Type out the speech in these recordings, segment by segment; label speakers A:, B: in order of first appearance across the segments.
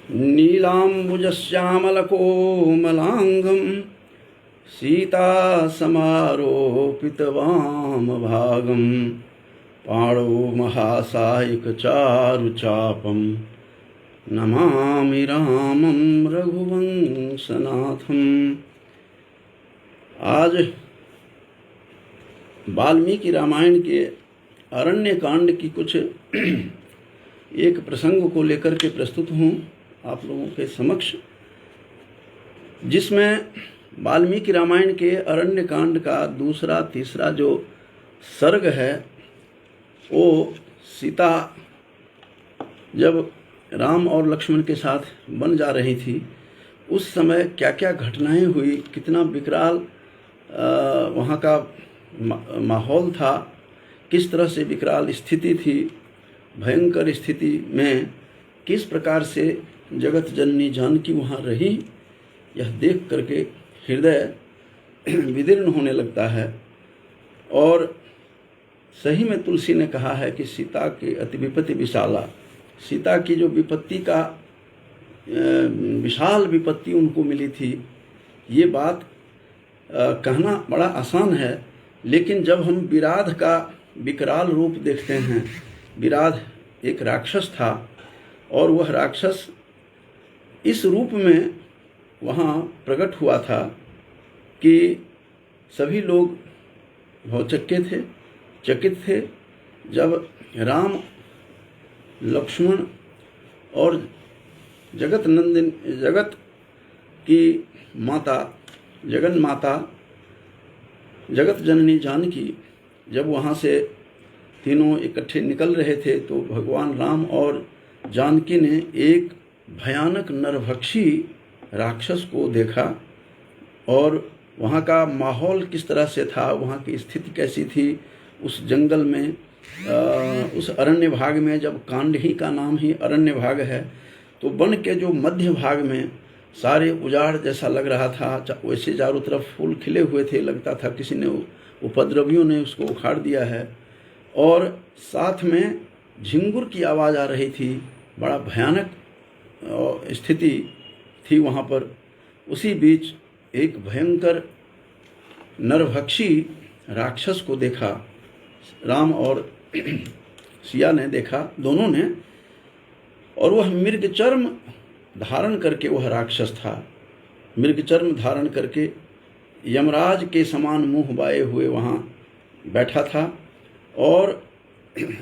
A: नीलाम्बुजश्यामलकोमलाङ्गं सीतासमारोपितवामभागं पाणौ महासायिकचारुचापं नमामि रामं रघुवंशनाथम। आज वाल्मीकि रामायण के अरण्य कांड की कुछ एक प्रसंग को लेकर के प्रस्तुत हूँ आप लोगों के समक्ष, जिसमें वाल्मीकि रामायण के अरण्य कांड का दूसरा तीसरा जो सर्ग है, वो सीता जब राम और लक्ष्मण के साथ वन जा रही थी उस समय क्या क्या घटनाएं हुई, कितना विकराल वहाँ का माहौल था, किस तरह से विकराल स्थिति थी, भयंकर स्थिति में किस प्रकार से जगत जननी जानकी वहाँ रही, यह देख करके हृदय विदीर्ण होने लगता है। और सही में तुलसी ने कहा है कि सीता की अति विपत्ति विशाला, सीता की जो विपत्ति का विशाल विपत्ति उनको मिली थी, ये बात कहना बड़ा आसान है, लेकिन जब हम विराध का विकराल रूप देखते हैं, विराध एक राक्षस था और वह राक्षस इस रूप में वहाँ प्रकट हुआ था कि सभी लोग भौचक्के थे, चकित थे। जब राम लक्ष्मण और जगत नंदिन, जगत की माता, जगन माता, जगत जननी जानकी जब वहाँ से तीनों इकट्ठे निकल रहे थे तो भगवान राम और जानकी ने एक भयानक नरभक्षी राक्षस को देखा और वहाँ का माहौल किस तरह से था, वहाँ की स्थिति कैसी थी, उस जंगल में उस अरण्य भाग में, जब कांड ही का नाम ही अरण्य भाग है, तो वन के जो मध्य भाग में सारे उजाड़ जैसा लग रहा था, वैसे चारों तरफ फूल खिले हुए थे, लगता था किसी ने, उपद्रवियों ने उसको उखाड़ दिया है। और साथ में झिंगुर की आवाज़ आ रही थी, बड़ा भयानक स्थिति थी वहाँ पर। उसी बीच एक भयंकर नरभक्षी राक्षस को देखा, राम और सिया ने देखा, दोनों ने, और वह मृगचर्म धारण करके, वह राक्षस था, मृगचर्म धारण करके यमराज के समान मुंह बाए हुए वहाँ बैठा था। और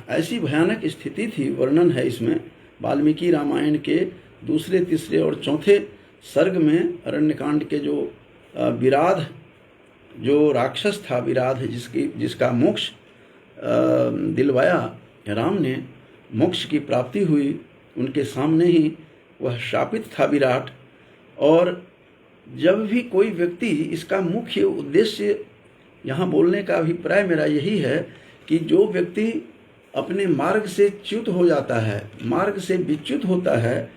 A: ऐसी भयानक स्थिति थी, वर्णन है इसमें वाल्मीकि रामायण के दूसरे, तीसरे और चौथे सर्ग में अरण्यकांड के जो विराध, जो राक्षस था विराध, जिसका मोक्ष दिलवाया राम ने, मोक्ष की प्राप्ति हुई उनके सामने ही, वह शापित था विराट। और जब भी कोई व्यक्ति, इसका मुख्य उद्देश्य यहाँ बोलने का अभिप्राय मेरा यही है कि जो व्यक्ति अपने मार्ग से च्युत हो जाता है, मार्ग से विच्युत होता है,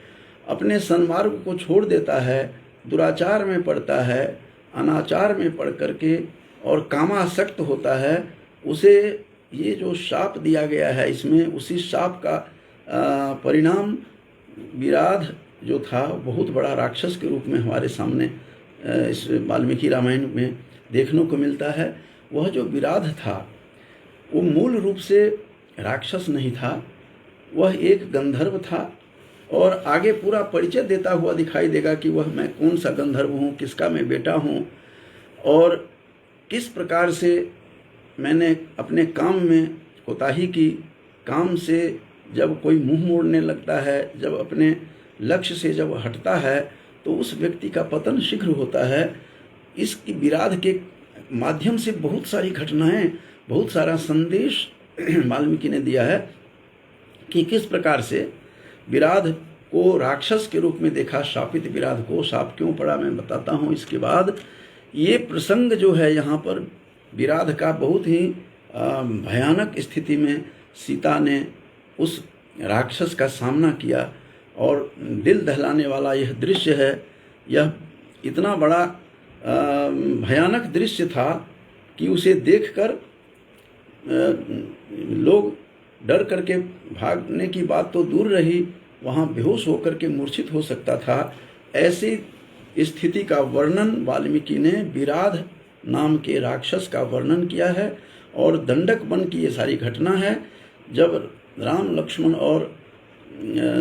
A: अपने सन्मार्ग को छोड़ देता है, दुराचार में पड़ता है, अनाचार में पड़ करके और कामासक्त होता है, उसे ये जो शाप दिया गया है इसमें, उसी शाप का परिणाम विराध जो था, बहुत बड़ा राक्षस के रूप में हमारे सामने इस वाल्मीकि रामायण में देखने को मिलता है। वह जो विराध था वो मूल रूप से राक्षस नहीं था, वह एक गंधर्व था। और आगे पूरा परिचय देता हुआ दिखाई देगा कि वह मैं कौन सा गंधर्व हूँ, किसका मैं बेटा हूँ, और किस प्रकार से मैंने अपने काम में कोताही की। काम से जब कोई मुंह मोड़ने लगता है, जब अपने लक्ष्य से जब हटता है, तो उस व्यक्ति का पतन शीघ्र होता है। इसकी विराध के माध्यम से बहुत सारी घटनाएं, बहुत सारा संदेश वाल्मीकि ने दिया है कि किस प्रकार से विराध को राक्षस के रूप में देखा, शापित विराध को। शाप क्यों पड़ा मैं बताता हूँ इसके बाद। ये प्रसंग जो है यहाँ पर विराध का, बहुत ही भयानक स्थिति में सीता ने उस राक्षस का सामना किया, और दिल दहलाने वाला यह दृश्य है। यह इतना बड़ा भयानक दृश्य था कि उसे देखकर लोग डर करके भागने की बात तो दूर रही, वहाँ बेहोश होकर के मूर्छित हो सकता था। ऐसी स्थिति का वर्णन वाल्मीकि ने विराध नाम के राक्षस का वर्णन किया है। और दंडक वन की ये सारी घटना है। जब राम, लक्ष्मण और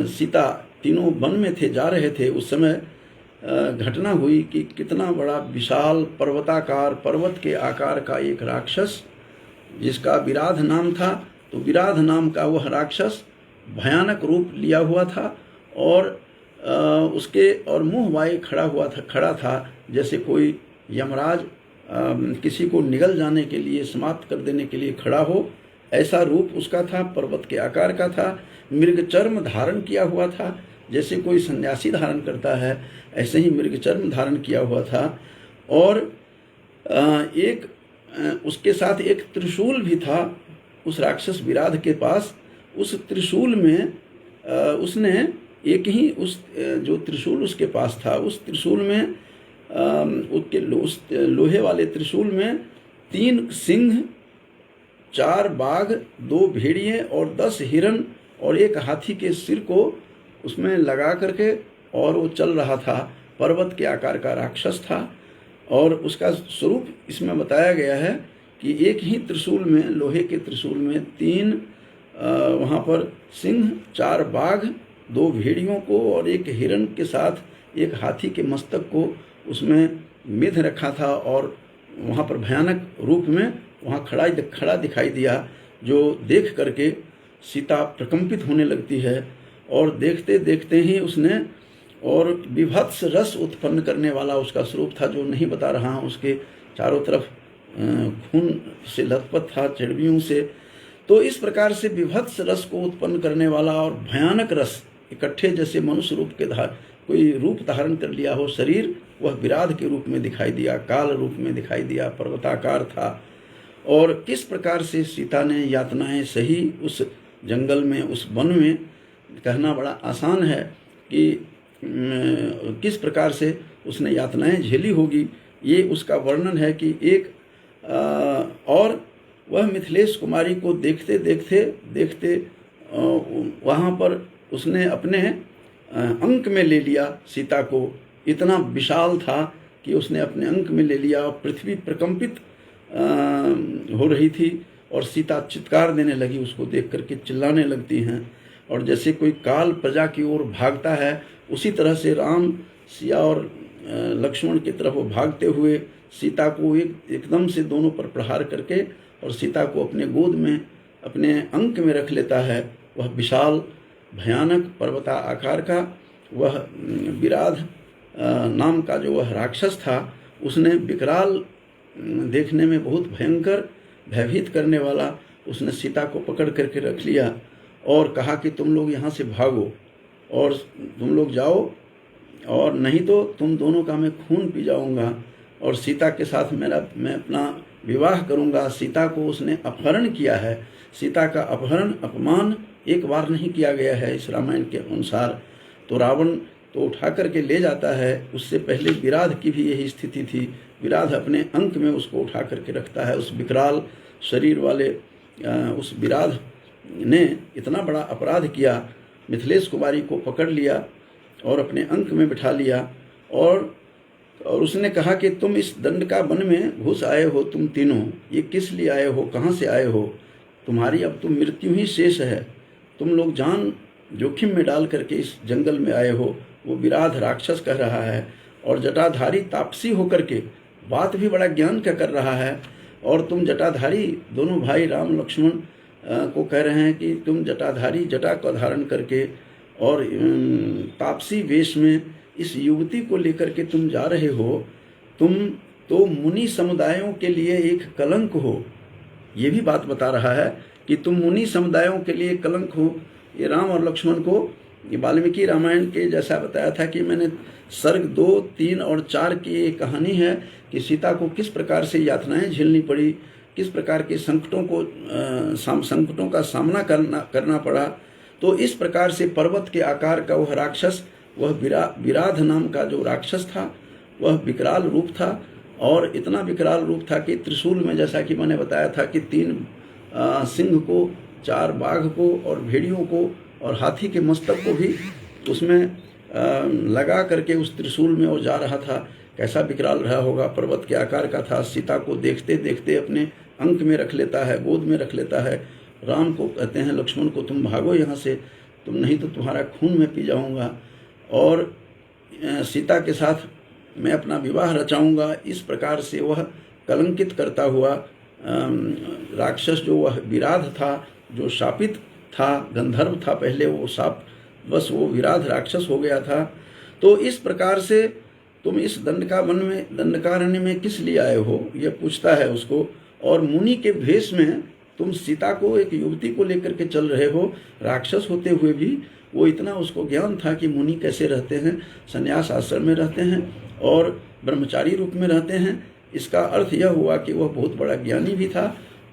A: सीता तीनों वन में थे, जा रहे थे, उस समय घटना हुई कि कितना बड़ा विशाल पर्वताकार, पर्वत के आकार का एक राक्षस जिसका विराध नाम था, तो विराध नाम का वह राक्षस भयानक रूप लिया हुआ था और उसके और मुंह वाई खड़ा था जैसे कोई यमराज किसी को निगल जाने के लिए, समाप्त कर देने के लिए खड़ा हो, ऐसा रूप उसका था। पर्वत के आकार का था। मृग चर्म धारण किया हुआ था, जैसे कोई सन्यासी धारण करता है, ऐसे ही मृग चर्म धारण किया हुआ था। और उसके साथ एक त्रिशूल भी था उस राक्षस विराध के पास। उस त्रिशूल में उसने एक ही उस जो त्रिशूल उसके पास था, उस त्रिशूल में उस लोहे वाले त्रिशूल में 3 सिंह, 4 बाघ, 2 भेड़िए और 10 हिरन और 1 हाथी के सिर को उसमें लगा करके, और वो चल रहा था। पर्वत के आकार का राक्षस था। और उसका स्वरूप इसमें बताया गया है कि एक ही त्रिशूल में, लोहे के त्रिशूल में 3 वहाँ पर सिंह, 4 बाघ, 2 भेड़ियों को और 1 हिरन के साथ 1 हाथी के मस्तक को उसमें मिध रखा था। और वहाँ पर भयानक रूप में वहाँ खड़ा दिखाई दिया, जो देख करके सीता प्रकंपित होने लगती है। और देखते देखते ही उसने, और विभत्स रस उत्पन्न करने वाला उसका स्वरूप था, जो नहीं बता रहा हूँ। उसके चारों तरफ खून से लथपथ था, चर्बियों से। तो इस प्रकार से विभत्स रस को उत्पन्न करने वाला और भयानक रस इकट्ठे, जैसे मनुष्य रूप के कोई रूप धारण कर लिया हो शरीर, वह विराध के रूप में दिखाई दिया, काल रूप में दिखाई दिया, पर्वताकार था। और किस प्रकार से सीता ने यातनाएं सही उस जंगल में, उस वन में, कहना बड़ा आसान है कि किस प्रकार से उसने यातनाएं झेली होगी। ये उसका वर्णन है कि एक और वह मिथिलेश कुमारी को देखते देखते वहाँ पर उसने अपने अंक में ले लिया सीता को। इतना विशाल था कि उसने अपने अंक में ले लिया और पृथ्वी प्रकंपित हो रही थी। और सीता चित्कार देने लगी, उसको देख करके चिल्लाने लगती हैं। और जैसे कोई काल प्रजा की ओर भागता है, उसी तरह से राम, सिया और लक्ष्मण की तरफ वो भागते हुए सीता को एकदम से दोनों पर प्रहार करके और सीता को अपने गोद में, अपने अंक में रख लेता है। वह विशाल भयानक पर्वता आकार का वह विराध नाम का जो वह राक्षस था, उसने विकराल, देखने में बहुत भयंकर, भयभीत करने वाला, उसने सीता को पकड़ करके रख लिया और कहा कि तुम लोग यहाँ से भागो और तुम लोग जाओ, और नहीं तो तुम दोनों का मैं खून पी जाऊँगा और सीता के साथ मैं अपना विवाह करूँगा। सीता को उसने अपहरण किया है। सीता का अपहरण, अपमान एक बार नहीं किया गया है इस रामायण के अनुसार। तो रावण तो उठा करके ले जाता है, उससे पहले विराध की भी यही स्थिति थी। विराध अपने अंक में उसको उठा करके रखता है। उस विकराल शरीर वाले उस विराध ने इतना बड़ा अपराध किया, मिथिलेश कुमारी को पकड़ लिया और अपने अंक में बिठा लिया। और उसने कहा कि तुम इस दंडका वन में घुस आए हो, तुम तीनों, ये किस लिए आए हो, कहाँ से आए हो? तुम्हारी अब तो मृत्यु ही शेष है। तुम लोग जान जोखिम में डाल करके इस जंगल में आए हो। वो विराध राक्षस कह रहा है और जटाधारी तापसी होकर के बात भी बड़ा ज्ञान का कर रहा है। और तुम जटाधारी, दोनों भाई राम लक्ष्मण को कह रहे हैं कि तुम जटाधारी, जटा को धारण करके और तापसी वेश में इस युवती को लेकर के तुम जा रहे हो। तुम तो मुनि समुदायों के लिए एक कलंक हो। ये भी बात बता रहा है कि तुम मुनि समुदायों के लिए कलंक हो। ये राम और लक्ष्मण को, ये वाल्मीकि रामायण के जैसा बताया था कि मैंने सर्ग 2, 3 और 4 की ये कहानी है कि सीता को किस प्रकार से यातनाएं झेलनी पड़ी, किस प्रकार के संकटों का सामना करना पड़ा। तो इस प्रकार से पर्वत के आकार का वह राक्षस, वह विराध नाम का जो राक्षस था, वह विकराल रूप था। और इतना विकराल रूप था कि त्रिशूल में, जैसा कि मैंने बताया था कि 3 सिंह को, 4 बाघ को और भेड़ियों को और हाथी के मस्तक को भी उसमें लगा करके उस त्रिशूल में वो जा रहा था। कैसा विकराल रहा होगा, पर्वत के आकार का था। सीता को देखते देखते अपने अंक में रख लेता है, गोद में रख लेता है। राम को कहते हैं लक्ष्मण को, तुम भागो यहाँ से, तुम नहीं तो तुम्हारा खून में पी जाऊँगा और सीता के साथ मैं अपना विवाह रचाऊँगा। इस प्रकार से वह कलंकित करता हुआ राक्षस, जो वह विराध था, जो शापित था, गंधर्व था पहले, वो शाप बस वो विराध राक्षस हो गया था। तो इस प्रकार से तुम इस दंडकारण्य में किस लिए आए हो, ये पूछता है उसको। और मुनि के भेष में तुम सीता को, एक युवती को लेकर के चल रहे हो। राक्षस होते हुए भी वो इतना उसको ज्ञान था कि मुनि कैसे रहते हैं, संन्यास आश्रम में रहते हैं और ब्रह्मचारी रूप में रहते हैं। इसका अर्थ यह हुआ कि वह बहुत बड़ा ज्ञानी भी था,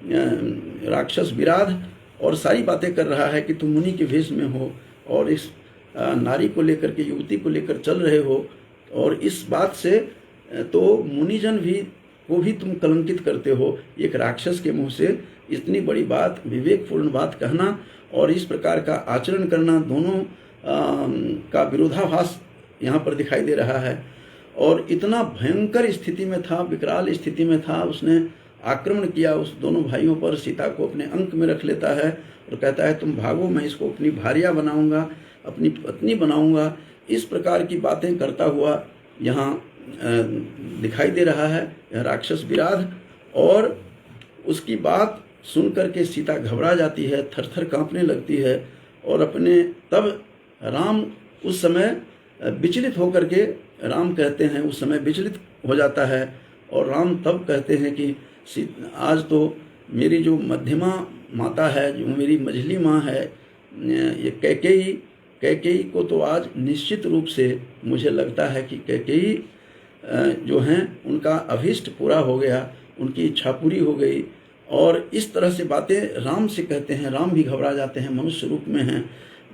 A: राक्षस विराध, और सारी बातें कर रहा है कि तुम मुनि के भेष में हो और इस नारी को लेकर के, युवती को लेकर चल रहे हो। और इस बात से तो मुनिजन भी को भी तुम कलंकित करते हो। एक राक्षस के मुंह से इतनी बड़ी बात, विवेकपूर्ण बात कहना और इस प्रकार का आचरण करना, दोनों का विरोधाभास यहाँ पर दिखाई दे रहा है। और इतना भयंकर स्थिति में था, विकराल स्थिति में था, उसने आक्रमण किया उस दोनों भाइयों पर। सीता को अपने अंक में रख लेता है और कहता है तुम भागो, मैं इसको अपनी भार्या बनाऊंगा, अपनी पत्नी बनाऊंगा। इस प्रकार की बातें करता हुआ यहाँ दिखाई दे रहा है यह राक्षस विराध। और उसकी बात सुन करके सीता घबरा जाती है, थरथर कांपने लगती है। और अपने तब राम उस समय विचलित होकर के, राम कहते हैं उस समय विचलित हो जाता है। और राम तब कहते हैं कि आज तो मेरी जो मध्यमा माता है, जो मेरी मझली माँ है, ये कैकेयी को तो आज निश्चित रूप से मुझे लगता है कि कैकेयी जो हैं उनका अभीष्ट पूरा हो गया, उनकी इच्छा पूरी हो गई। और इस तरह से बातें राम से कहते हैं। राम भी घबरा जाते हैं, मनुष्य रूप में हैं,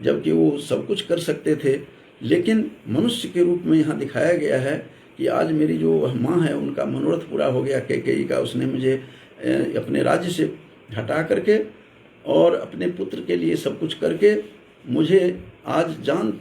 A: जबकि वो सब कुछ कर सकते थे, लेकिन मनुष्य के रूप में यहाँ दिखाया गया है कि आज मेरी जो माँ है उनका मनोरथ पूरा हो गया कैकेयी का। उसने मुझे अपने राज्य से हटा करके और अपने पुत्र के लिए सब कुछ करके मुझे आज जान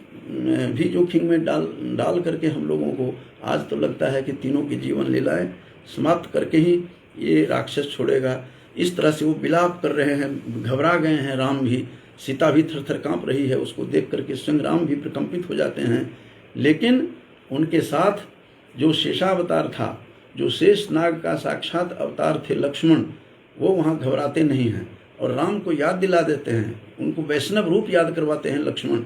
A: भी जोखिम में डाल करके हम लोगों को आज तो लगता है कि तीनों की जीवन लीलाएं समाप्त करके ही ये राक्षस छोड़ेगा। इस तरह से वो विलाप कर रहे हैं, घबरा गए हैं राम भी। सीता भी थरथर कांप रही है, उसको देख करके संग्राम भी प्रकंपित हो जाते हैं। लेकिन उनके साथ जो शेषावतार था, जो शेष नाग का साक्षात अवतार थे लक्ष्मण, वो वहाँ घबराते नहीं हैं और राम को याद दिला देते हैं, उनको वैष्णव रूप याद करवाते हैं लक्ष्मण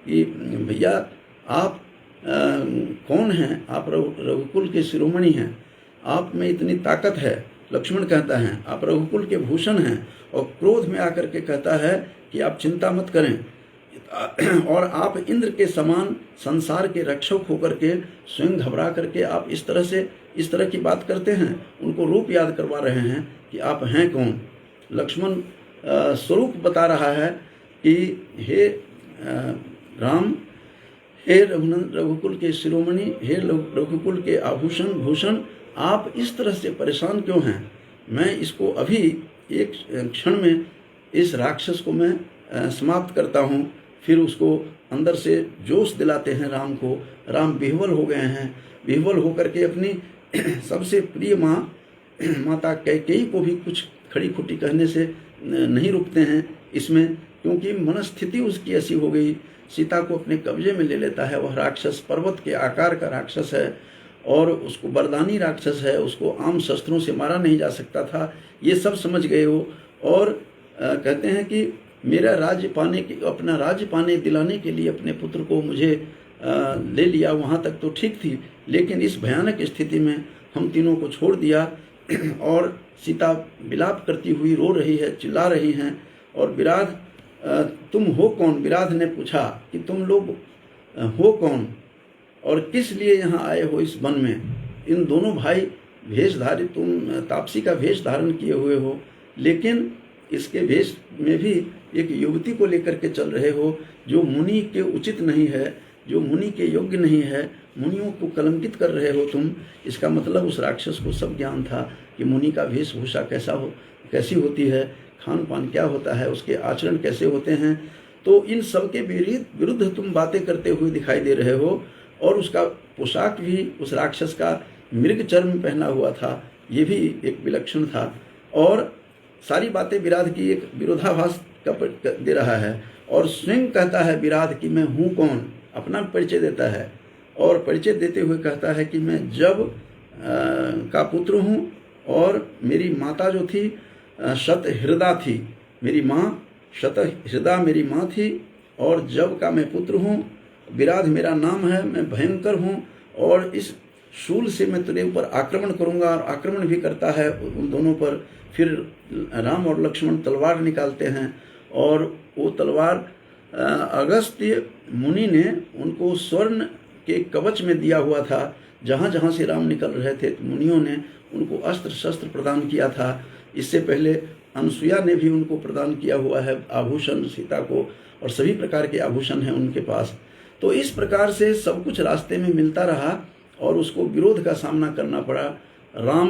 A: कि भैया आप कौन हैं, आप रघुकुल के शिरोमणि हैं, आप में इतनी ताकत है। लक्ष्मण कहता है आप रघुकुल के भूषण हैं, और क्रोध में आकर के कहता है कि आप चिंता मत करें और आप इंद्र के समान संसार के रक्षक होकर के स्वयं घबरा करके आप इस तरह की बात करते हैं। उनको रूप याद करवा रहे हैं कि आप हैं कौन। लक्ष्मण स्वरूप बता रहा है कि हे राम, हे रघुकुल के शिरोमणि, हे रघुकुल के आभूषण भूषण, आप इस तरह से परेशान क्यों हैं। मैं इसको अभी एक क्षण में इस राक्षस को मैं समाप्त करता हूँ। फिर उसको अंदर से जोश दिलाते हैं राम को। राम विह्वल हो गए हैं, विह्वल होकर के अपनी सबसे प्रिय माता कैकेयी को भी कुछ खड़ी खुटी कहने से नहीं रुकते हैं इसमें, क्योंकि मनस्थिति उसकी ऐसी हो गई। सीता को अपने कब्जे में ले लेता है। वह राक्षस पर्वत के आकार का राक्षस है और उसको वरदानी राक्षस है, उसको आम शस्त्रों से मारा नहीं जा सकता था। ये सब समझ गए हो और कहते हैं कि मेरा राज्य पाने के, अपना राज्य पाने दिलाने के लिए अपने पुत्र को मुझे ले लिया। वहाँ तक तो ठीक थी, लेकिन इस भयानक स्थिति में हम तीनों को छोड़ दिया। और सीता विलाप करती हुई रो रही है, चिल्ला रही हैं। और विराध, तुम हो कौन? विराध ने पूछा कि तुम लोग हो कौन और किस लिए यहाँ आए हो इस वन में। इन दोनों भाई भेषधारी, तुम तापसी का भेष धारण किए हुए हो, लेकिन इसके भेष में भी एक युवती को लेकर के चल रहे हो जो मुनि के उचित नहीं है, जो मुनि के योग्य नहीं है। मुनियों को कलंकित कर रहे हो तुम। इसका मतलब उस राक्षस को सब ज्ञान था कि मुनि का वेशभूषा कैसी होती है, खान पान क्या होता है, उसके आचरण कैसे होते हैं। तो इन सब के विरुद्ध तुम बातें करते हुए दिखाई दे रहे हो। और उसका पोशाक भी उस राक्षस का मृग चर्म पहना हुआ था, ये भी एक विलक्षण था। और सारी बातें विराध की एक विरोधाभास का दे रहा है। और स्वयं कहता है विराध कि मैं हूँ कौन, अपना परिचय देता है। और परिचय देते हुए कहता है कि मैं जब का पुत्र हूँ, और मेरी माता जो थी शतहृदा थी, मेरी माँ शतहृदा मेरी माँ थी, और जब का मैं पुत्र हूँ। विराध मेरा नाम है, मैं भयंकर हूँ, और इस शूल से मैं तेरे ऊपर आक्रमण करूँगा। और आक्रमण भी करता है उन दोनों पर। फिर राम और लक्ष्मण तलवार निकालते हैं, और वो तलवार अगस्त्य मुनि ने उनको स्वर्ण के कवच में दिया हुआ था। जहाँ जहाँ से राम निकल रहे थे तो मुनियों ने उनको अस्त्र शस्त्र प्रदान किया था। इससे पहले अनसुया ने भी उनको प्रदान किया हुआ है आभूषण सीता को, और सभी प्रकार के आभूषण हैं उनके पास। तो इस प्रकार से सब कुछ रास्ते में मिलता रहा, और उसको विरोध का सामना करना पड़ा। राम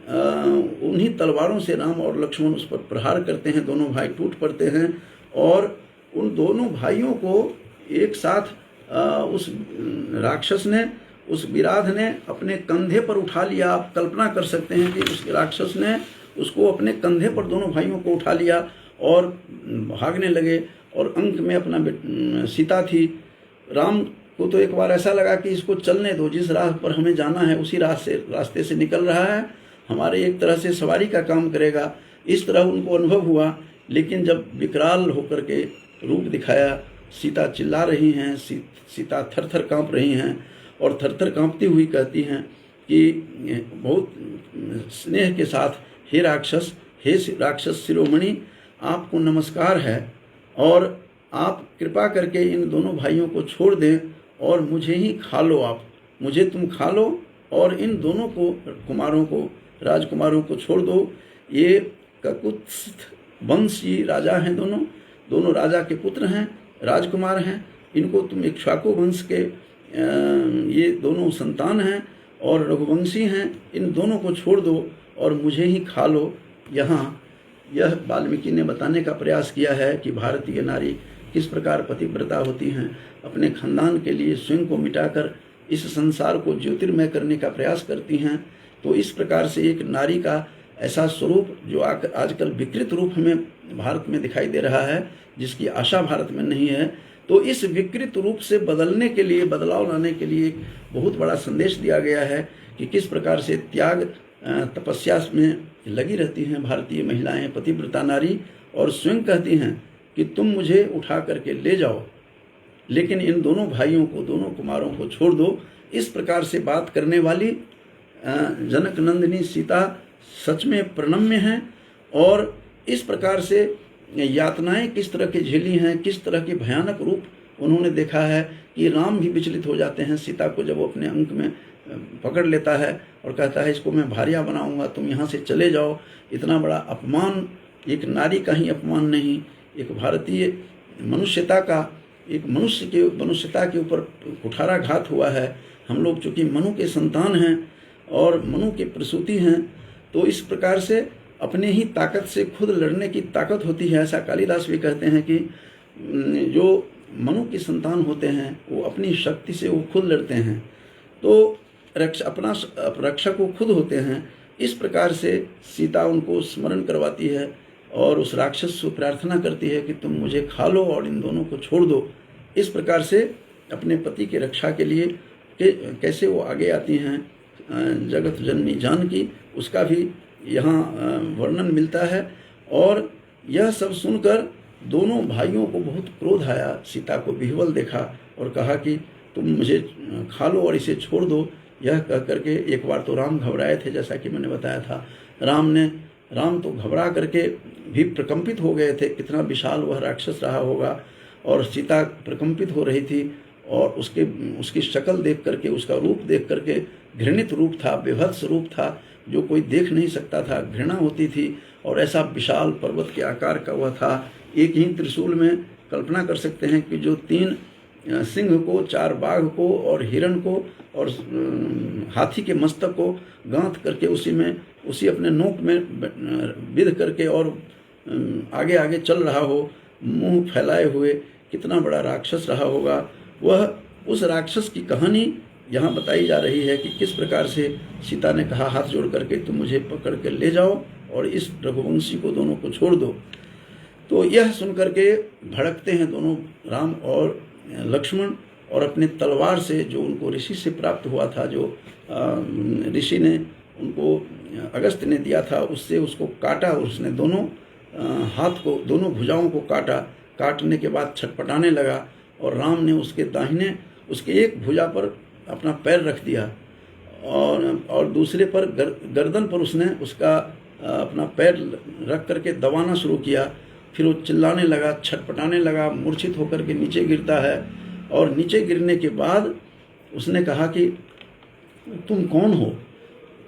A: उन्हीं तलवारों से राम और लक्ष्मण उस पर प्रहार करते हैं, दोनों भाई टूट पड़ते हैं। और उन दोनों भाइयों को एक साथ उस राक्षस ने, उस विराध ने अपने कंधे पर उठा लिया। आप कल्पना कर सकते हैं कि उस राक्षस ने उसको अपने कंधे पर दोनों भाइयों को उठा लिया और भागने लगे। और अंक में अपना सीता थी। राम को तो एक बार ऐसा लगा कि इसको चलने दो, जिस राह पर हमें जाना है उसी रास्ते से निकल रहा है, हमारे एक तरह से सवारी का काम करेगा, इस तरह उनको अनुभव हुआ। लेकिन जब विकराल होकर के रूप दिखाया, सीता चिल्ला रही हैं, सीता थर थर काँप रही हैं, और थर थर काँपती हुई कहती हैं कि बहुत स्नेह के साथ, हे राक्षस शिरोमणि, आपको नमस्कार है, और आप कृपा करके इन दोनों भाइयों को छोड़ दें और मुझे ही खा लो। आप मुझे तुम खा लो, और इन दोनों को राजकुमारों को छोड़ दो। ये ककुत्स्थ वंशी राजा हैं, दोनों राजा के पुत्र हैं, राजकुमार हैं। इनको तुम इक्ष्वाकु वंश के ये दोनों संतान हैं और रघुवंशी हैं, इन दोनों को छोड़ दो और मुझे ही खा लो। यहाँ यह वाल्मीकि ने बताने का प्रयास किया है कि भारतीय नारी किस प्रकार पतिव्रता होती हैं, अपने खानदान के लिए स्वयं को मिटाकर इस संसार को ज्योतिर्मय करने का प्रयास करती हैं। तो इस प्रकार से एक नारी का ऐसा स्वरूप जो आजकल विकृत रूप हमें भारत में दिखाई दे रहा है, जिसकी आशा भारत में नहीं है, तो इस विकृत रूप से बदलने के लिए, बदलाव लाने के लिए एक बहुत बड़ा संदेश दिया गया है कि किस प्रकार से त्याग तपस्या में लगी रहती हैं भारतीय महिलाएं, पतिव्रता नारी, और स्वयं कहती हैं कि तुम मुझे उठा करके ले जाओ, लेकिन इन दोनों भाइयों को, दोनों कुमारों को छोड़ दो। इस प्रकार से बात करने वाली जनक नंदिनी सीता सच में प्रणम्य हैं। और इस प्रकार से यातनाएं किस तरह की झेली हैं, किस तरह के भयानक रूप उन्होंने देखा है कि राम भी विचलित हो जाते हैं सीता को जब वो अपने अंक में पकड़ लेता है और कहता है इसको मैं भारिया बनाऊंगा, तुम यहाँ से चले जाओ। इतना बड़ा अपमान, एक नारी का ही अपमान नहीं, एक भारतीय मनुष्यता का, एक मनुष्यता के ऊपर कुठाराघात हुआ है। हम लोग चूँकि मनु के संतान हैं और मनु के प्रसूति हैं, तो इस प्रकार से अपने ही ताकत से खुद लड़ने की ताकत होती है। ऐसा कालिदास भी कहते हैं कि जो मनु के संतान होते हैं वो अपनी शक्ति से वो खुद लड़ते हैं, तो अपना रक्षक वो खुद होते हैं। इस प्रकार से सीता उनको स्मरण करवाती है और उस राक्षस से प्रार्थना करती है कि तुम मुझे खा लो और इन दोनों को छोड़ दो। इस प्रकार से अपने पति की रक्षा के लिए कैसे वो आगे आती हैं जगत जननी जानकी, उसका भी यहाँ वर्णन मिलता है। और यह सब सुनकर दोनों भाइयों को बहुत क्रोध आया, सीता को विह्वल देखा और कहा कि तुम मुझे खा लो और इसे छोड़ दो। यह कह करके एक बार तो राम घबराए थे, जैसा कि मैंने बताया था। राम तो घबरा करके भी प्रकंपित हो गए थे, कितना विशाल वह राक्षस रहा होगा। और सीता प्रकंपित हो रही थी और उसकी शक्ल देख करके, उसका रूप देख करके घृणित रूप था, विभत्स रूप था, जो कोई देख नहीं सकता था, घृणा होती थी। और ऐसा विशाल पर्वत के आकार का वह था। एक ही त्रिशूल में कल्पना कर सकते हैं कि जो 3 सिंह को, 4 बाघ को और हिरण को और हाथी के मस्तक को गांथ करके उसी अपने नोक में बिध करके और आगे आगे चल रहा हो, मुंह फैलाए हुए, कितना बड़ा राक्षस रहा होगा। वह उस राक्षस की कहानी यहाँ बताई जा रही है कि किस प्रकार से सीता ने कहा हाथ जोड़ करके तुम मुझे पकड़ कर ले जाओ और इस रघुवंशी को दोनों को छोड़ दो। तो यह सुनकर के भड़कते हैं दोनों राम और लक्ष्मण, और अपने तलवार से जो उनको ऋषि से प्राप्त हुआ था, जो ऋषि ने उनको अगस्त्य ने दिया था, उससे उसको काटा और उसने दोनों हाथ को, दोनों भुजाओं को काटा। काटने के बाद छटपटाने लगा और राम ने उसके दाहिने, उसके एक भुजा पर अपना पैर रख दिया और दूसरे पर गर्दन पर उसने उसका अपना पैर रख करके दबाना शुरू किया। फिर वो चिल्लाने लगा, छटपटाने लगा, मूर्छित होकर के नीचे गिरता है और नीचे गिरने के बाद उसने कहा कि तुम कौन हो?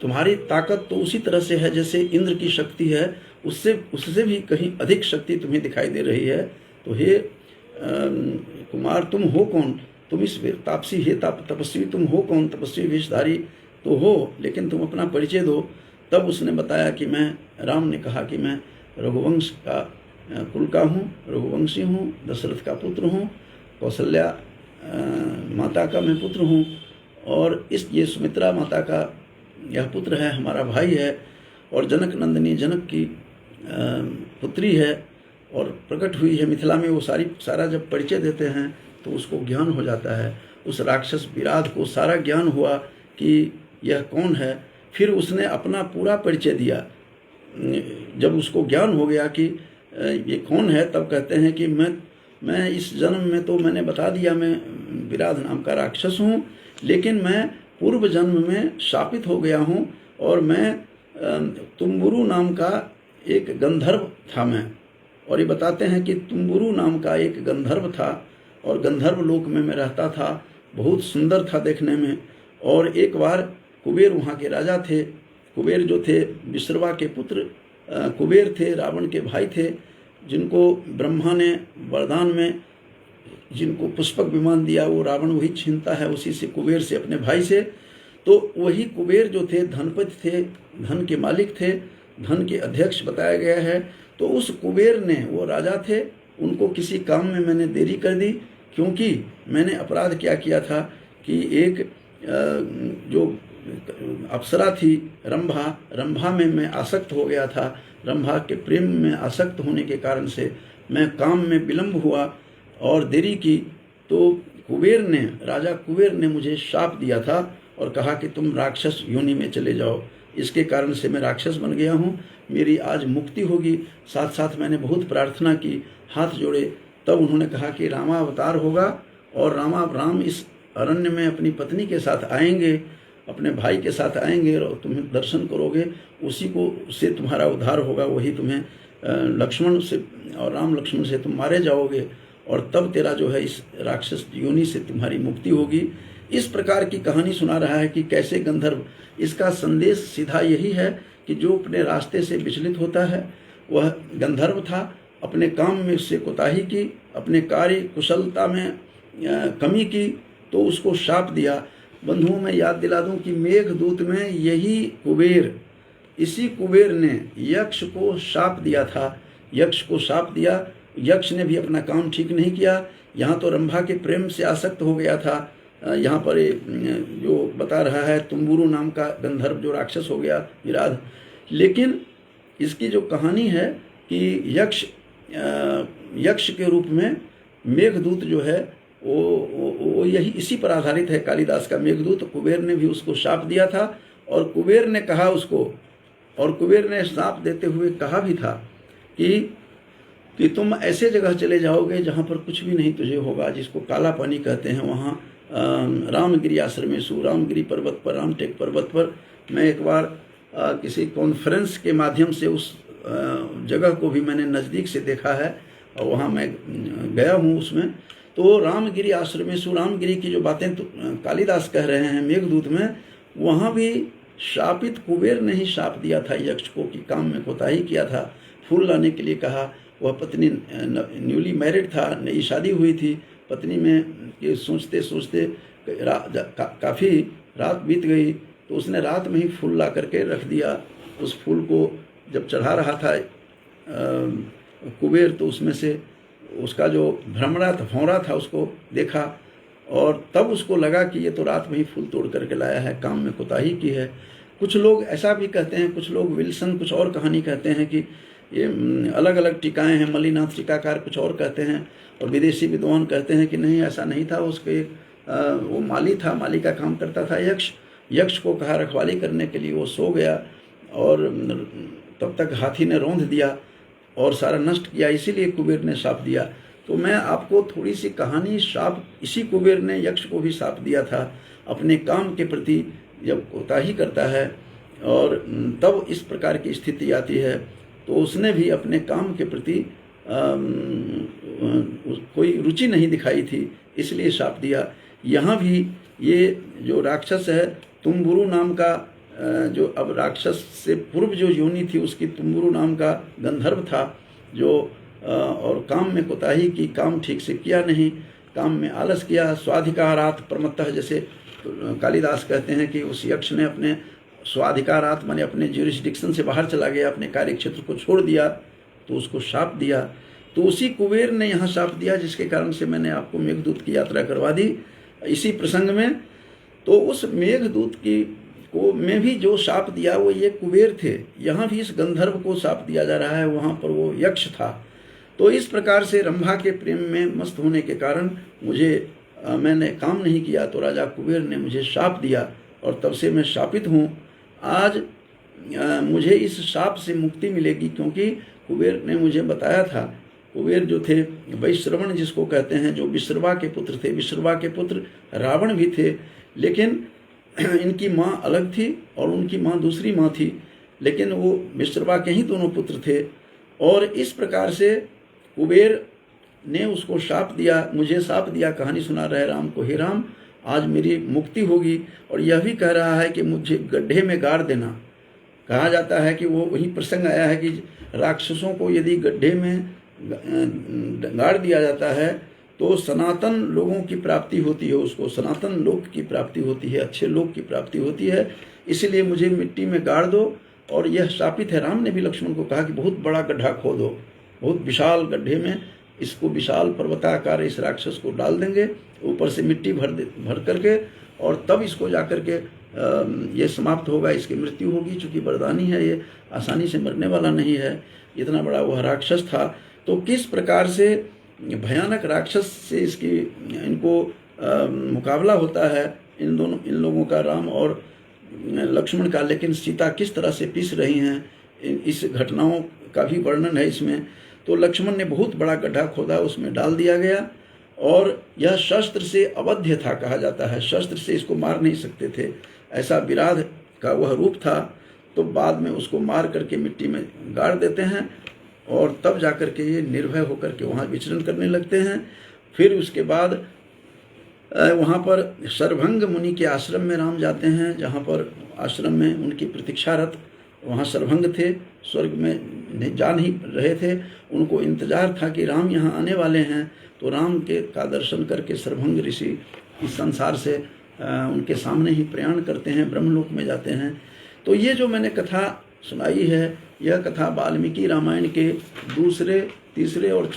A: तुम्हारी ताकत तो उसी तरह से है जैसे इंद्र की शक्ति है, उससे भी कहीं अधिक शक्ति तुम्हें दिखाई दे रही है। तो हे कुमार, तुम हो कौन? तुम इस तापसी, हे तपस्वी, तुम हो कौन? तपस्वी वेशधारी तो हो, लेकिन तुम अपना परिचय दो। तब उसने बताया कि राम ने कहा कि मैं रघुवंश का कुल का हूँ, रघुवंशी हूँ, दशरथ का पुत्र हूँ, कौशल्या माता का मैं पुत्र हूँ, और ये सुमित्रा माता का यह पुत्र है, हमारा भाई है, और जनक नंदिनी जनक की पुत्री है और प्रकट हुई है मिथिला में। वो सारा जब परिचय देते हैं तो उसको ज्ञान हो जाता है। उस राक्षस विराध को सारा ज्ञान हुआ कि यह कौन है। फिर उसने अपना पूरा परिचय दिया। जब उसको ज्ञान हो गया कि ये कौन है, तब कहते हैं कि मैं इस जन्म में तो मैंने बता दिया मैं विराध नाम का राक्षस हूँ, लेकिन मैं पूर्व जन्म में शापित हो गया हूँ और मैं तुम्बुरु नाम का एक गंधर्व था मैं। और ये बताते हैं कि तुम्बुरु नाम का एक गंधर्व था और गंधर्व लोक में मैं रहता था, बहुत सुंदर था देखने में। और एक बार कुबेर वहाँ के राजा थे। कुबेर जो थे विश्रवा के पुत्र कुबेर थे, रावण के भाई थे, जिनको ब्रह्मा ने वरदान में जिनको पुष्पक विमान दिया वो रावण वही छीनता है उसी से, कुबेर से, अपने भाई से। तो वही कुबेर जो थे धनपति थे, धन के मालिक थे, धन के अध्यक्ष बताया गया है। तो उस कुबेर ने, वो राजा थे, उनको किसी काम में मैंने देरी कर दी, क्योंकि मैंने अपराध क्या किया था कि एक जो अप्सरा थी रंभा में मैं आसक्त हो गया था। रंभा के प्रेम में आसक्त होने के कारण से मैं काम में विलंब हुआ और देरी की। तो राजा कुबेर ने मुझे शाप दिया था और कहा कि तुम राक्षस योनि में चले जाओ। इसके कारण से मैं राक्षस बन गया हूँ, मेरी आज मुक्ति होगी। साथ साथ मैंने बहुत प्रार्थना की, हाथ जोड़े। तब उन्होंने कहा कि रामावतार होगा और राम इस अरण्य में अपनी पत्नी के साथ आएंगे, अपने भाई के साथ आएंगे और तुम्हें दर्शन करोगे, उसी को से तुम्हारा उद्धार होगा। वही तुम्हें लक्ष्मण से और राम लक्ष्मण से तुम मारे जाओगे और तब तेरा जो है इस राक्षस योनि से तुम्हारी मुक्ति होगी। इस प्रकार की कहानी सुना रहा है कि कैसे गंधर्व। इसका संदेश सीधा यही है कि जो अपने रास्ते से विचलित होता है वह गंधर्व था। अपने काम में उससे कोताही की, अपने कार्य कुशलता में कमी की, तो उसको शाप दिया। बंधुओं में याद दिला दूं कि मेघदूत में यही कुबेर, इसी कुबेर ने यक्ष को शाप दिया था। यक्ष को शाप दिया, यक्ष ने भी अपना काम ठीक नहीं किया। यहाँ तो रंभा के प्रेम से आसक्त हो गया था, यहाँ पर जो बता रहा है तुम्बुरु नाम का गंधर्व जो राक्षस हो गया विराध। लेकिन इसकी जो कहानी है कि यक्ष के रूप में मेघदूत जो है वो यही इसी पर आधारित है। कालिदास का मेघदूत, कुबेर ने भी उसको शाप दिया था और कुबेर ने कहा उसको, और कुबेर ने शाप देते हुए कहा भी था कि तुम ऐसे जगह चले जाओगे जहाँ पर कुछ भी नहीं तुझे होगा, जिसको काला पानी कहते हैं। वहाँ रामगिरी आश्रमेशु, रामगिरी पर्वत पर, रामटेक पर्वत पर मैं एक बार किसी कॉन्फ्रेंस के माध्यम से उस जगह को भी मैंने नज़दीक से देखा है और वहाँ मैं गया हूँ उसमें। तो रामगिरी आश्रमेशु, रामगिरी की जो बातें तो कालिदास कह रहे हैं मेघदूत में, वहाँ भी शापित कुबेर ने ही शाप दिया था यक्ष को कि काम में कोताही किया था। फूल लाने के लिए कहा, वह पत्नी न्यूली मैरिड था, नई शादी हुई थी। पत्नी में ये सोचते सोचते काफ़ी रात बीत गई, तो उसने रात में ही फूल ला करके रख दिया। उस फूल को जब चढ़ा रहा था कुबेर, तो उसमें से उसका जो भ्रमरा था, भौंरा था, उसको देखा और तब उसको लगा कि ये तो रात में ही फूल तोड़ करके लाया है, काम में कोताही की है। कुछ लोग ऐसा भी कहते हैं, कुछ लोग विल्सन कुछ और कहानी कहते हैं कि ये अलग अलग टीकाएँ हैं, मल्लीनाथ टीकाकार कुछ और कहते हैं, और विदेशी विद्वान कहते हैं कि नहीं ऐसा नहीं था। उसके वो माली था, माली का काम करता था यक्ष। यक्ष को कहा रखवाली करने के लिए, वो सो गया और तब तक हाथी ने रौंद दिया और सारा नष्ट किया, इसीलिए कुबेर ने शाप दिया। तो मैं आपको थोड़ी सी कहानी, शाप इसी कुबेर ने यक्ष को भी शाप दिया था अपने काम के प्रति जब कोताही करता है और तब इस प्रकार की स्थिति आती है, तो उसने भी अपने काम के प्रति कोई रुचि नहीं दिखाई थी, इसलिए शाप दिया। यहाँ भी ये जो राक्षस है, तुम्बुरु नाम का, जो अब राक्षस से पूर्व जो योनि थी उसकी तुम्बुरु नाम का गंधर्व था, जो और काम में कोताही की, काम ठीक से किया नहीं, काम में आलस किया। स्वाधिकारात प्रमत्तः, जैसे कालिदास कहते हैं कि उस यक्ष ने अपने स्वाधिकारात माने अपने ज्यूरिसडिक्शन से बाहर चला गया, अपने कार्य क्षेत्र को छोड़ दिया, तो उसको शाप दिया। तो उसी कुबेर ने यहाँ शाप दिया, जिसके कारण से मैंने आपको मेघदूत की यात्रा करवा दी इसी प्रसंग में। तो उस मेघदूत की को में भी जो शाप दिया वो ये कुबेर थे। यहाँ भी इस गंधर्व को शाप दिया जा रहा है, वहाँ पर वो यक्ष था। तो इस प्रकार से रंभा के प्रेम में मस्त होने के कारण मैंने काम नहीं किया, तो राजा कुबेर ने मुझे शाप दिया और तब से मैं शापित हूँ। आज मुझे इस शाप से मुक्ति मिलेगी, क्योंकि कुबेर ने मुझे बताया था। कुबेर जो थे वैश्रवण जिसको कहते हैं, जो विश्रवा के पुत्र थे। विश्रवा के पुत्र रावण भी थे, लेकिन इनकी माँ अलग थी और उनकी माँ दूसरी माँ थी, लेकिन वो विश्रवा के ही दोनों पुत्र थे। और इस प्रकार से कुबेर ने उसको शाप दिया, मुझे शाप दिया, कहानी सुना रहे राम को, हे राम आज मेरी मुक्ति होगी। और यह भी कह रहा है कि मुझे गड्ढे में गाड़ देना। कहा जाता है कि वो वही प्रसंग आया है कि राक्षसों को यदि गड्ढे में गाड़ दिया जाता है तो सनातन लोगों की प्राप्ति होती है, उसको सनातन लोक की प्राप्ति होती है, अच्छे लोक की प्राप्ति होती है। इसलिए मुझे मिट्टी में गाड़ दो। और यह शापित है। राम ने भी लक्ष्मण को कहा कि बहुत बड़ा गड्ढा खोदो, बहुत विशाल गड्ढे में इसको विशाल पर्वताकार इस राक्षस को डाल देंगे, ऊपर से मिट्टी भर करके, और तब इसको जा कर के ये समाप्त होगा, इसकी मृत्यु होगी। चूँकि वरदानी है, ये आसानी से मरने वाला नहीं है, इतना बड़ा वह राक्षस था। तो किस प्रकार से भयानक राक्षस से इनको मुकाबला होता है इन लोगों का, राम और लक्ष्मण का। लेकिन सीता किस तरह से पिस रही हैं, इस घटनाओं का भी वर्णन है इसमें। तो लक्ष्मण ने बहुत बड़ा गड्ढा खोदा, उसमें डाल दिया गया, और यह शस्त्र से अवध्य था, कहा जाता है। शस्त्र से इसको मार नहीं सकते थे, ऐसा विराध का वह रूप था। तो बाद में उसको मार करके मिट्टी में गाड़ देते हैं, और तब जाकर के ये निर्भय होकर के वहाँ विचरण करने लगते हैं। फिर उसके बाद वहाँ पर सर्वभंग मुनि के आश्रम में राम जाते हैं, जहाँ पर आश्रम में उनकी प्रतीक्षारत वहाँ सर्वभंग थे, स्वर्ग में जा नहीं रहे थे। उनको इंतजार था कि राम यहाँ आने वाले हैं। तो राम का दर्शन करके सर्वभंग ऋषि इस संसार से उनके सामने ही प्रयाण करते हैं, ब्रह्मलोक में जाते हैं। तो ये जो मैंने कथा सुनाई है, यह कथा वाल्मीकि रामायण के दूसरे, तीसरे और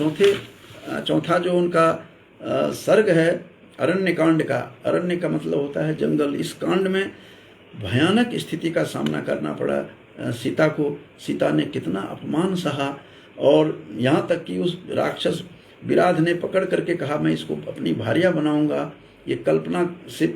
A: चौथा जो उनका सर्ग है अरण्य कांड का। अरण्य का मतलब होता है जंगल। इस कांड में भयानक स्थिति का सामना करना पड़ा सीता को। सीता ने कितना अपमान सहा, और यहाँ तक कि उस राक्षस विराध ने पकड़ करके कहा मैं इसको अपनी भार्या बनाऊंगा। ये कल्पना से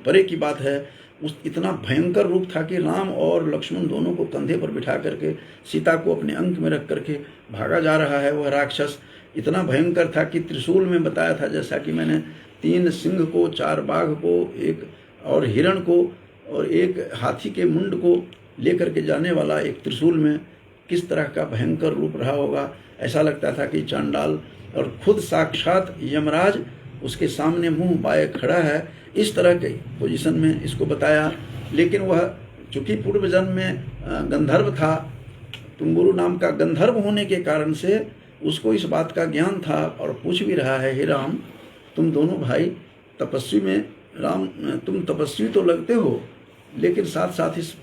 A: परे की बात है। उस इतना भयंकर रूप था कि राम और लक्ष्मण दोनों को कंधे पर बिठा करके सीता को अपने अंक में रख करके भागा जा रहा है। वह राक्षस इतना भयंकर था कि त्रिशूल में बताया था, जैसा कि मैंने 3 सिंह को, 4 बाघ को, एक और हिरण को और एक हाथी के मुंड को लेकर के जाने वाला एक त्रिशूल में किस तरह का भयंकर रूप रहा होगा। ऐसा लगता था कि चांडाल और खुद साक्षात यमराज उसके सामने मुंह बाए खड़ा है, इस तरह के पोजीशन में इसको बताया। लेकिन वह चूँकि पूर्व जन्म में गंधर्व था, तुम्बुरु नाम का गंधर्व होने के कारण से उसको इस बात का ज्ञान था, और पूछ भी रहा है, हे राम तुम दोनों भाई तपस्वी में, राम तुम तपस्वी तो लगते हो, लेकिन साथ साथ इस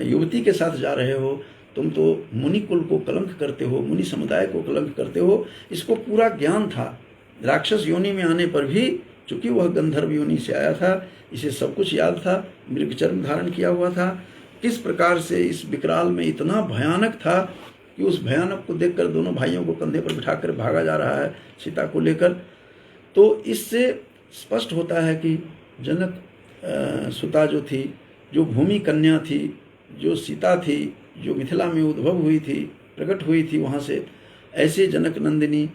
A: युवती के साथ जा रहे हो, तुम तो मुनि कुल को कलंक करते हो, मुनि समुदाय को कलंक करते हो। इसको पूरा ज्ञान था। राक्षस योनि में आने पर भी, चूंकि वह गंधर्व योनि से आया था, इसे सब कुछ याद था, मृग चर्म धारण किया हुआ था। किस प्रकार से इस विकराल में इतना भयानक था कि उस भयानक को देखकर दोनों भाइयों को कंधे पर बिठाकर भागा जा रहा है सीता को लेकर। तो इससे स्पष्ट होता है कि जनक सुता जो थी, जो भूमि कन्या थी, जो सीता थी, जो मिथिला में उद्भव हुई थी, प्रकट हुई थी वहाँ से, ऐसे जनक नंदिनी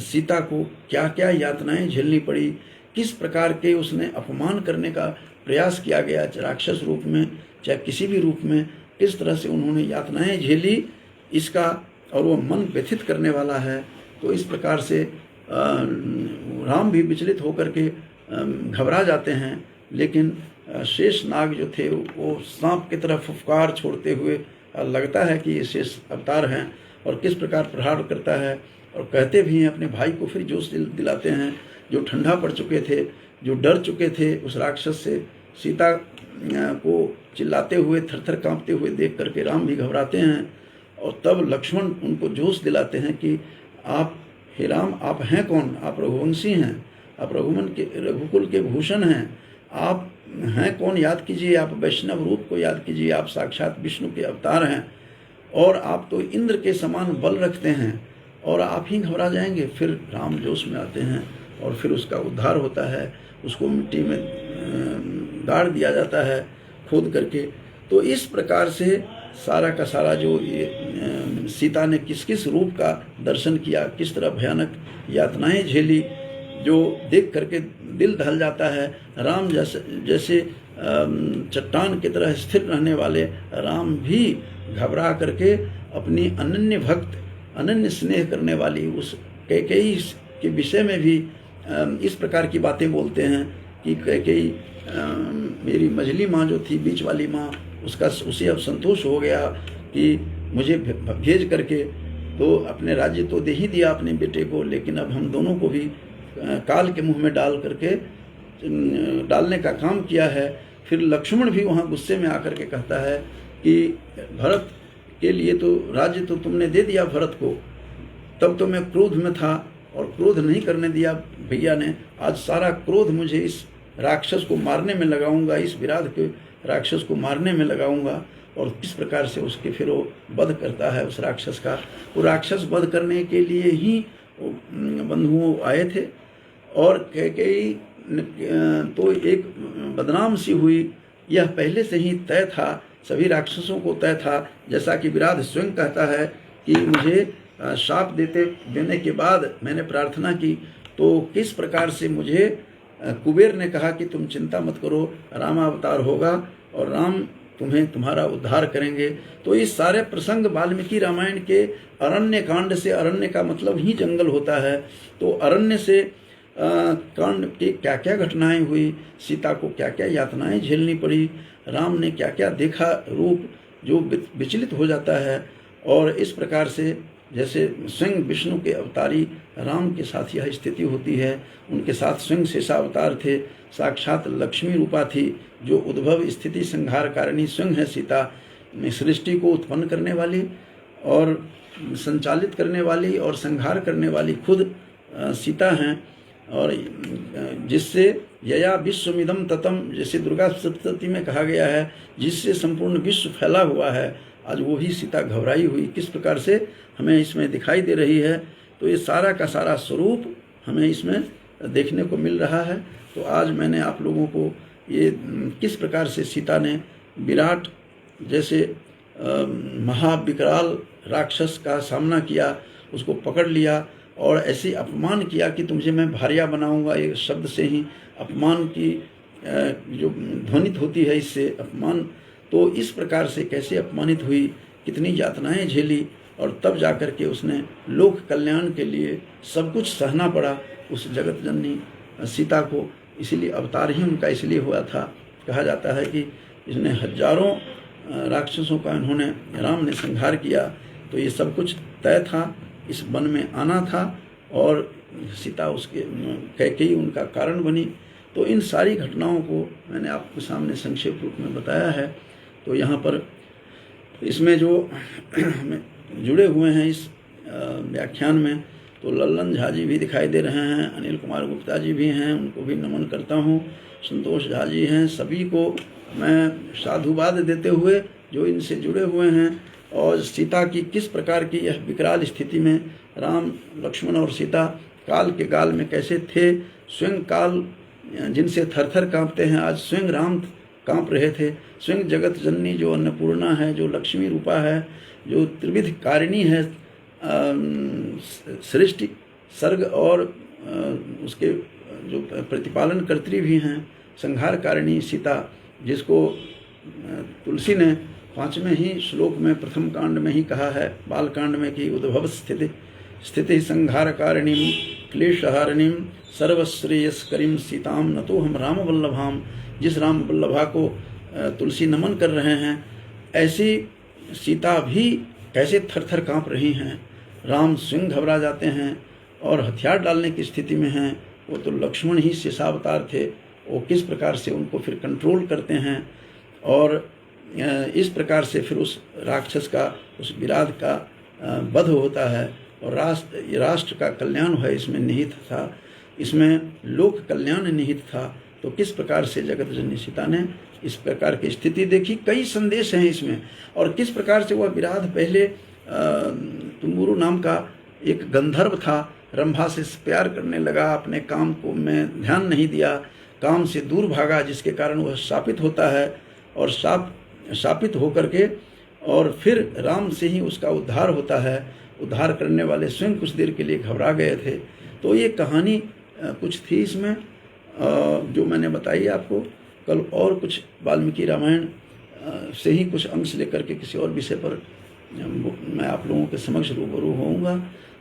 A: सीता को क्या क्या यातनाएं झेलनी पड़ी, किस प्रकार के उसने अपमान करने का प्रयास किया गया, राक्षस रूप में चाहे किसी भी रूप में, किस तरह से उन्होंने यातनाएं झेली, इसका और वो मन व्यथित करने वाला है। तो इस प्रकार से राम भी विचलित होकर के घबरा जाते हैं, लेकिन शेष नाग जो थे वो सांप की तरह फुफकार छोड़ते हुए, लगता है कि ये शेष अवतार हैं, और किस प्रकार प्रहार करता है। और कहते भी हैं, अपने भाई को फिर जोश दिलाते हैं, जो ठंडा पड़ चुके थे, जो डर चुके थे उस राक्षस से। सीता को चिल्लाते हुए, थरथर कांपते हुए देख करके राम भी घबराते हैं, और तब लक्ष्मण उनको जोश दिलाते हैं कि आप, हे राम, आप हैं कौन? आप रघुवंशी हैं, आप रघुकुल के भूषण हैं, आप हैं कौन? याद कीजिए, आप वैष्णव रूप को याद कीजिए, आप साक्षात विष्णु के अवतार हैं, और आप तो इंद्र के समान बल रखते हैं, और आप ही घबरा जाएंगे। फिर राम जोश में आते हैं, और फिर उसका उद्धार होता है, उसको मिट्टी में गाड़ दिया जाता है खोद करके। तो इस प्रकार से सारा का सारा जो ये सीता ने किस किस रूप का दर्शन किया, किस तरह भयानक यातनाएं झेली, जो देख करके दिल दहल जाता है। राम जैसे चट्टान की तरह स्थिर रहने वाले राम भी घबरा करके अपनी अनन्य भक्त, अनन्य स्नेह करने वाली उस कैकेयी के विषय में भी इस प्रकार की बातें बोलते हैं कि कैकेयी, मेरी मझली माँ जो थी, बीच वाली माँ, उसे अब संतोष हो गया कि मुझे भेज करके तो अपने राज्य तो दे ही दिया अपने बेटे को, लेकिन अब हम दोनों को भी काल के मुंह में डालने का काम किया है। फिर लक्ष्मण भी वहाँ गुस्से में आकर के कहता है कि भरत के लिए तो राज्य तो तुमने दे दिया भरत को, तब तो मैं क्रोध में था और क्रोध नहीं करने दिया भैया ने। आज सारा क्रोध मुझे इस राक्षस को मारने में लगाऊंगा, इस विराध के राक्षस को मारने में लगाऊंगा। और किस प्रकार से उसके फिर वो वध करता है उस राक्षस का। वो राक्षस वध करने के लिए ही बंधुओं आए थे, और कैकेयी तो एक बदनाम सी हुई, यह पहले से ही तय था, सभी राक्षसों को तय था। जैसा कि विराध स्वयं कहता है कि मुझे शाप देने के बाद मैंने प्रार्थना की, तो किस प्रकार से मुझे कुबेर ने कहा कि तुम चिंता मत करो, रामावतार होगा और राम तुम्हारा उद्धार करेंगे। तो इस सारे प्रसंग वाल्मीकि रामायण के अरण्य कांड से, अरण्य का मतलब ही जंगल होता है, तो अरण्य से कांड की क्या क्या घटनाएं हुई, सीता को क्या क्या यातनाएं झेलनी पड़ी, राम ने क्या क्या देखा रूप जो विचलित हो जाता है। और इस प्रकार से जैसे स्वयं विष्णु के अवतारी राम के साथ यह स्थिति होती है, उनके साथ स्वयं शेषावतार थे, साक्षात लक्ष्मी रूपा थी, जो उद्भव स्थिति संहार कारिणी स्वयं है सीता, सृष्टि को उत्पन्न करने वाली और संचालित करने वाली और संहार करने वाली खुद सीता हैं। और जिससे यया विश्वमिदं ततम, जैसे दुर्गा सप्तशती में कहा गया है, जिससे संपूर्ण विश्व फैला हुआ है, आज वो ही सीता घबराई हुई किस प्रकार से हमें इसमें दिखाई दे रही है। तो ये सारा का सारा स्वरूप हमें इसमें देखने को मिल रहा है। तो आज मैंने आप लोगों को ये किस प्रकार से सीता ने विराट जैसे महाविकराल राक्षस का सामना किया, उसको पकड़ लिया और ऐसे अपमान किया कि तुझे मैं भारिया बनाऊंगा। एक शब्द से ही अपमान की जो ध्वनित होती है, इससे अपमान, तो इस प्रकार से कैसे अपमानित हुई, कितनी यातनाएं झेली, और तब जाकर के उसने लोक कल्याण के लिए सब कुछ सहना पड़ा उस जगत जननी सीता को। इसीलिए अवतार ही उनका इसलिए हुआ था। कहा जाता है कि इसने हजारों राक्षसों का राम ने संहार किया। तो ये सब कुछ तय था, इस वन में आना था, और सीता उसके कैकेयी उनका कारण बनी। तो इन सारी घटनाओं को मैंने आपके सामने संक्षेप रूप में बताया है। तो यहाँ पर इसमें जो जुड़े हुए हैं इस व्याख्यान में, तो लल्लन झा जी भी दिखाई दे रहे हैं, अनिल कुमार गुप्ता जी भी हैं, उनको भी नमन करता हूँ, संतोष झा जी हैं, सभी को मैं साधुवाद देते हुए जो इनसे जुड़े हुए हैं। और सीता की किस प्रकार की यह विकराल स्थिति में राम लक्ष्मण और सीता काल के गाल में कैसे थे, स्वयं काल जिनसे थरथर कांपते हैं, आज स्वयं राम कांप रहे थे। स्वयं जगत जननी जो अन्नपूर्णा है, जो लक्ष्मी रूपा है, जो त्रिविध कारिणी है, सृष्टि सर्ग और उसके जो प्रतिपालन कर्त्री भी हैं, संहार कारिणी सीता, जिसको तुलसी ने 5वें ही श्लोक में प्रथम कांड में ही कहा है, बाल कांड में, कि उद्भव स्थिति संहार कारिणीम क्लेशहारिणीम सर्वश्रेयस्करीम सीताम न तो हम राम वल्लभाम। जिस राम वल्लभा को तुलसी नमन कर रहे हैं, ऐसी सीता भी कैसे थरथर कांप रही हैं। राम स्वयं घबरा जाते हैं और हथियार डालने की स्थिति में हैं। वो तो लक्ष्मण ही शेषावतार थे, वो किस प्रकार से उनको फिर कंट्रोल करते हैं और इस प्रकार से फिर उस राक्षस का, उस विराध का वध होता है। और राष्ट्र का कल्याण है इसमें निहित था, इसमें लोक कल्याण निहित था। तो किस प्रकार से जगत जननी सीता ने इस प्रकार की स्थिति देखी, कई संदेश हैं इसमें। और किस प्रकार से वह विराध पहले तुम्बुरु नाम का एक गंधर्व था, रंभा से प्यार करने लगा, अपने काम को में ध्यान नहीं दिया, काम से दूर भागा, जिसके कारण वह शापित होता है। और शापित होकर के और फिर राम से ही उसका उद्धार होता है। उद्धार करने वाले स्वयं कुछ देर के लिए घबरा गए थे। तो ये कहानी कुछ थी इसमें जो मैंने बताई आपको। कल और कुछ वाल्मीकि रामायण से ही कुछ अंश लेकर के किसी और विषय पर मैं आप लोगों के समक्ष रूबरू होऊंगा।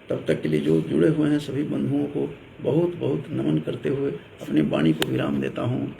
A: तब तक के लिए जो जुड़े हुए हैं सभी बंधुओं को बहुत बहुत नमन करते हुए अपनी वाणी को विराम देता हूँ।